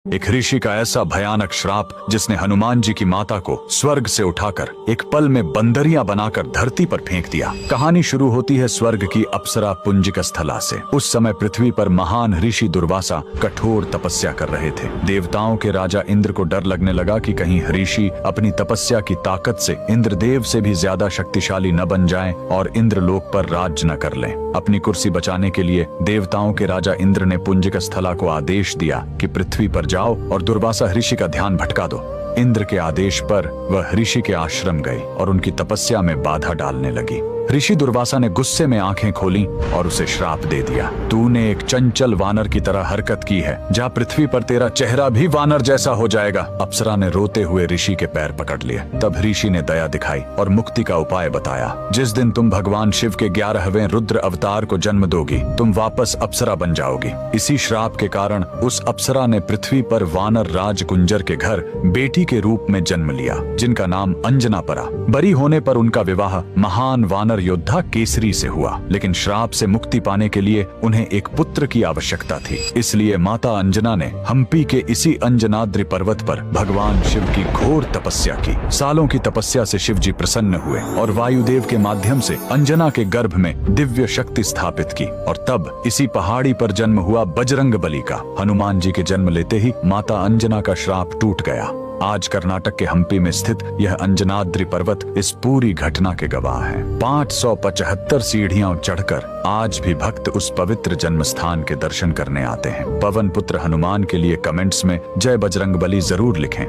एक ऋषि का ऐसा भयानक श्राप जिसने हनुमान जी की माता को स्वर्ग से उठाकर एक पल में बंदरियां बनाकर धरती पर फेंक दिया। कहानी शुरू होती है स्वर्ग की अप्सरा पुंजिक स्थला से। उस समय पृथ्वी पर महान ऋषि दुर्वासा कठोर तपस्या कर रहे थे। देवताओं के राजा इंद्र को डर लगने लगा कि कहीं ऋषि अपनी तपस्या की ताकत से इंद्रदेव से भी ज्यादा शक्तिशाली न बन जाएं और इंद्रलोक पर राज न कर लें। अपनी कुर्सी बचाने के लिए देवताओं के राजा इंद्र ने पुंजिक स्थला को आदेश दिया कि पृथ्वी पर जाओ और दुर्वासा ऋषि का ध्यान भटका दो। इंद्र के आदेश पर वह ऋषि के आश्रम गई और उनकी तपस्या में बाधा डालने लगी। ऋषि दुर्वासा ने गुस्से में आंखें खोली और उसे श्राप दे दिया। तूने एक चंचल वानर की तरह हरकत की है, जा पृथ्वी पर तेरा चेहरा भी वानर जैसा हो जाएगा। अप्सरा ने रोते हुए ऋषि के पैर पकड़ लिए। तब ऋषि ने दया दिखाई और मुक्ति का उपाय बताया। जिस दिन तुम भगवान शिव के 11वें रुद्र अवतार को जन्म दोगी, तुम वापस अप्सरा बन जाओगी। इसी श्राप के कारण उस अप्सरा ने पृथ्वी पर वानर राज कुंजर के घर बेटी के रूप में जन्म लिया, जिनका नाम अंजना पड़ा। बरी होने पर उनका विवाह महान वानर योद्धा केसरी से हुआ, लेकिन श्राप से मुक्ति पाने के लिए उन्हें एक पुत्र की आवश्यकता थी। इसलिए माता अंजना ने हम्पी के इसी अंजनाद्रि पर्वत पर भगवान शिव की घोर तपस्या की। सालों की तपस्या से शिव जी प्रसन्न हुए और वायुदेव के माध्यम से अंजना के गर्भ में दिव्य शक्ति स्थापित की। और तब इसी पहाड़ी पर जन्म हुआ बजरंग बली का। हनुमान जी के जन्म लेते ही माता अंजना का श्राप टूट गया। आज कर्नाटक के हम्पी में स्थित यह अंजनाद्रि पर्वत इस पूरी घटना के गवाह है। 575 सीढ़ियां चढ़कर आज भी भक्त उस पवित्र जन्म स्थान के दर्शन करने आते हैं। पवन पुत्र हनुमान के लिए कमेंट्स में जय बजरंग बली जरूर लिखें।